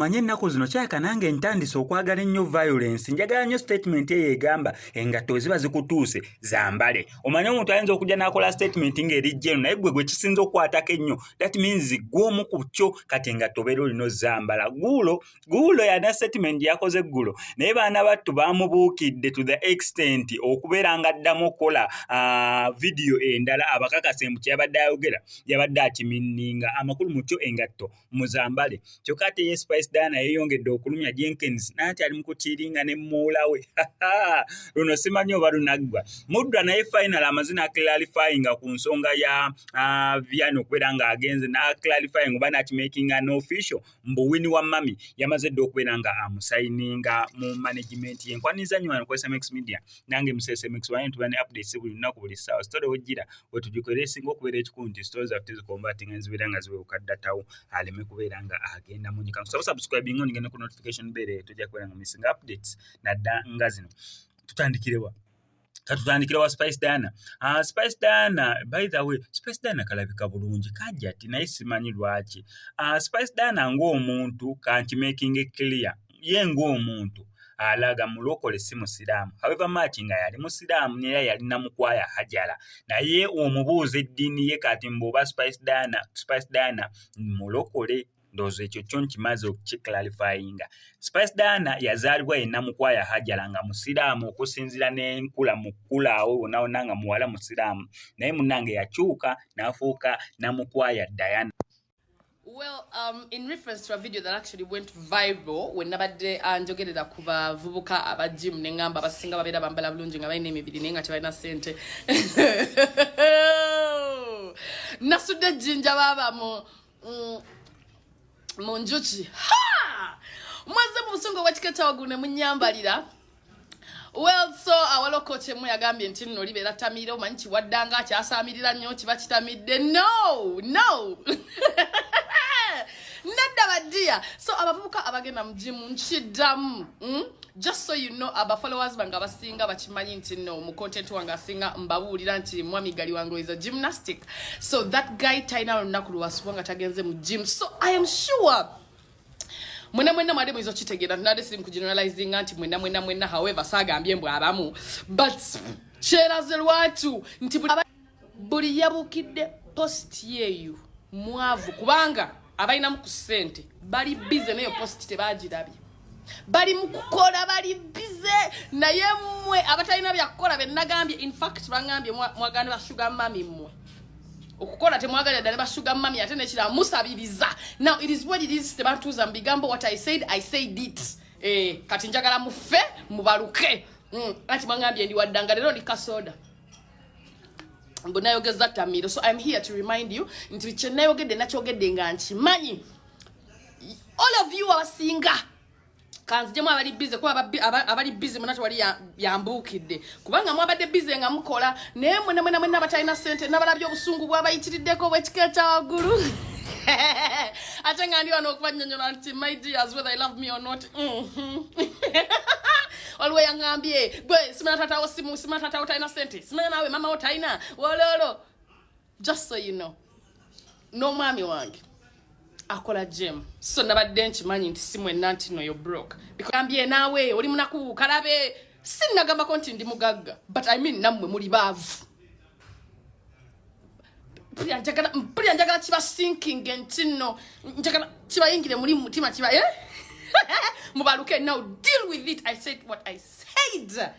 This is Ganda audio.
omanye ennaku zino kyaka nange ntandise okwagala ennyo violence njagala nnyo statement eyo egamba engatto ziba zikutuuse zambale omanye omuntu ayinza okujja n'akola statement ng'erijja eno naye gwe kisinza okukwatako ennyo that means gw'omu ku kyo kati engatto obeera olina ozambala gulo yana statement yakoze Gulo naye baana battu baamubuukidde to the extent okubeera nga addamu okukola video endala abakakase mu kyabadde ayogera yabadde akiminninga amakulu mu kyo engatto muzambale kyokka ate ye Spice Dana yeeyongedde okulumya Jenkins nanti ali mu kukiringa ne Mula we luno simanyi oba lunaggwa Mudra naye final amazina clarifying ku nsonga ya Viano okubeera nga agenze na clarifying oba nakimaking an official mbuwini wa mami yamaze dde okubeera nga amusayininga mu management ye nkwaniza nnyo wano ku SMX Media nange mu SMX wano tubane updates buli lunaku buli ssaawa story wejjira wetugikolera esinga okubeera ekikulu nti story zaffe zikombatinga nzibeera nga ziwewuka ddatawo aleme kubeera nga agenda mu nyika kusaba subscribing on ngene ku notification bell tojja kubeera nga missing updates nadda nga zino tutandikirewa katutandikira Spice Dana. Spice Dana, by the way, Spice Dana kalabika bulungi Hajjat naye simanyi lwaki. Spice Dana ng'omuntu kanti making it clear. Ye ng'omuntu alaga mulokole si musiraamu. However much nga yali musiraamu naye yalina mukwaya hajala. Naye omubuuza eddiini ye kati mboba Spice Dana mulokole ndozo ekyo kyo nkimaze okukiclarifyinga. Spice Dana yazaalibwa yenna mukwaya hajala nga musiraamu okusinzira n'enkula mu kkulaawo wonna nga muwala musiraamu naye munnange yakyuka n'afuuka namukwaya Diana. Well, in reference to a video that actually went viral when nabadde njogerera ku bavubuka aba gym ne ngamba abasinga babeera bambala bulungi nga balina emibiri naye nga tebalina ssente nasudde jjinja baaba mu njuki mwaze mu busungu bw'ekika Waggulu ne munyambalira. Well, so awalo koche mu yagambye nti nno libeera tamiire omanyi kiwaddanga akyasaamirira nnyo kiba kitamidde no nadda badia so abavubuka abagenda mu gym nkiddamu just so you know aba followers banga abasinga bakimanyi nti no mu content wange asinga mbabuulira nti mwami gali wange is a gymnastic so that guy taina lunaku lwasubanga tagenze mu gym so I am sure mwena mwade mwizo kitegeera nade siri ku generalizing anti mwena however sagambye mbwa abamu but kyeraze lwatu nti buli yabukidde post yeyu mwavu kubanga abalina mu kusente bali busy neyo post tebagirabye bali mu kukola bali busy naye mmwe abatalina byakukola be nagambye in fact bangambye mwagana ba sugar mami mmwe okukola temwagalira ddala ba sugar mami ate nekira musabiriza now it is what it is tebatuuza mu bigambo what I said it kati njagala mufe mubaluke ati mwangambye ndi waddanga lero ndi kasoda mbonayogeza tamiro so I'm here to remind you nti kyenayogedde nakyogedde nga nkimanyi all of you abasinga kanzijemu abali busy kuba abali busy munati wali yambuukidde kubanga mwabadde busy nga mukola naye mwena abatalina ssente n'abalabye obusungu bwabayitiriddeko bw'ekika Waggulu ate nga ndi wano okubanyonyola nti my dears whether I love me or not waliwo yangambye gwe simanya tatawo simu simanya tatawo talina ssente simanya nawe mama wo talina wololo just so you know n'omwami wange akola gym so nabadde nkimanyi nti simwenna nti no you're broke because ambye naawe oli munaku kalabe sinnagambako nti ndi mugagga but I mean nammwe muli baavu mpulira njagala kiba sinking nti nno njagala kibayingire muli mu mutima kiba mubaluke now deal with it I said what I said